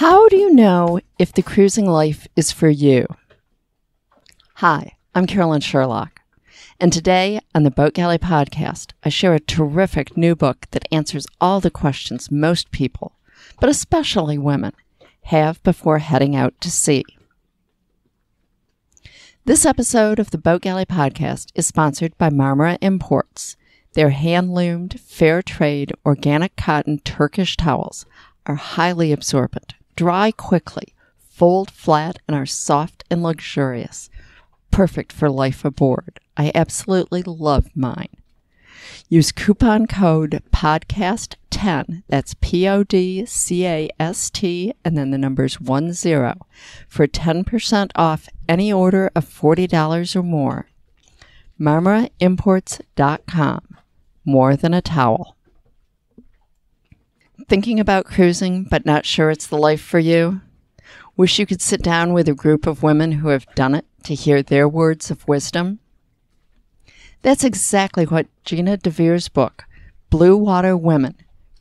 How do you know if the cruising life is for you? Hi, I'm Carolyn Sherlock, and today on the Boat Galley Podcast, I share a terrific new book that answers all the questions most people, but especially women, have before heading out to sea. This episode of the Boat Galley Podcast is sponsored by Marmara Imports. Their hand-loomed, fair trade, organic cotton Turkish towels are highly absorbent, dry quickly, fold flat, and are soft and luxurious. Perfect for life aboard. I absolutely love mine. Use coupon code PODCAST10, that's PODCAST, and then the numbers 10, for 10% off any order of $40 or more. MarmaraImports.com. More than a towel. Thinking about cruising, but not sure it's the life for you? Wish you could sit down with a group of women who have done it to hear their words of wisdom? That's exactly what Gina DeVere's book, Blue Water Women,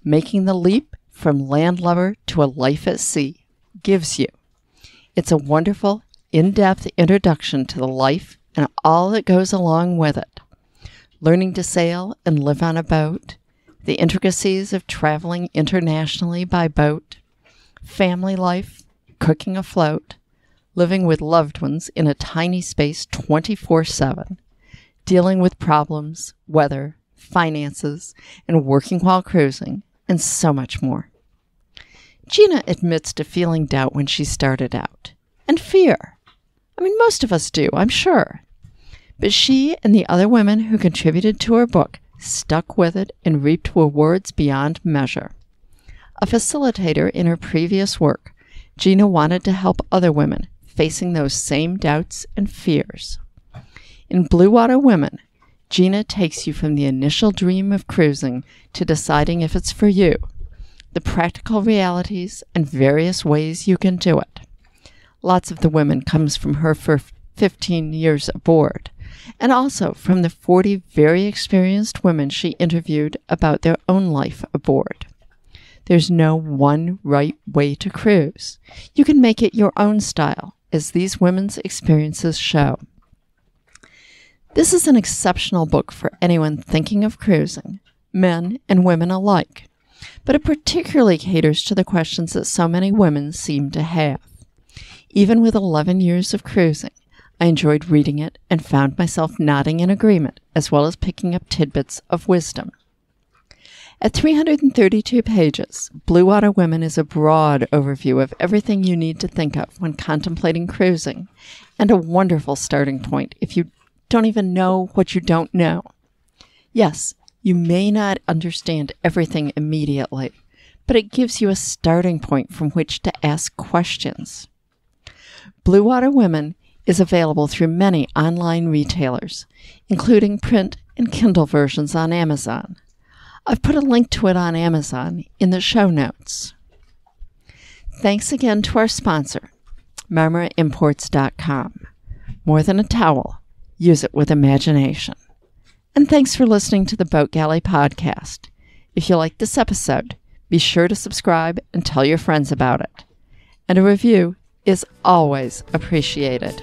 Making the Leap from Landlubber to a Life at Sea, gives you. It's a wonderful, in-depth introduction to the life and all that goes along with it. Learning to sail and live on a boat, the intricacies of traveling internationally by boat, family life, cooking afloat, living with loved ones in a tiny space 24/7, dealing with problems, weather, finances, and working while cruising, and so much more. Gina admits to feeling doubt when she started out, and fear. I mean, most of us do, I'm sure. But she and the other women who contributed to her book stuck with it and reaped rewards beyond measure. A facilitator in her previous work, Gina wanted to help other women facing those same doubts and fears. In Blue Water Women, Gina takes you from the initial dream of cruising to deciding if it's for you, the practical realities and various ways you can do it. Lots of the women comes from her for 15 years aboard, and also from the 40 very experienced women she interviewed about their own life aboard. There's no one right way to cruise. You can make it your own style, as these women's experiences show. This is an exceptional book for anyone thinking of cruising, men and women alike, but it particularly caters to the questions that so many women seem to have. Even with 11 years of cruising, I enjoyed reading it and found myself nodding in agreement, as well as picking up tidbits of wisdom. At 332 pages, Blue Water Women is a broad overview of everything you need to think of when contemplating cruising, and a wonderful starting point if you don't even know what you don't know. Yes, you may not understand everything immediately, but it gives you a starting point from which to ask questions. Blue Water Women is available through many online retailers, including print and Kindle versions on Amazon. I've put a link to it on Amazon in the show notes. Thanks again to our sponsor, MarmaraImports.com. More than a towel, use it with imagination. And thanks for listening to the Boat Galley Podcast. If you like this episode, be sure to subscribe and tell your friends about it. And a review is always appreciated.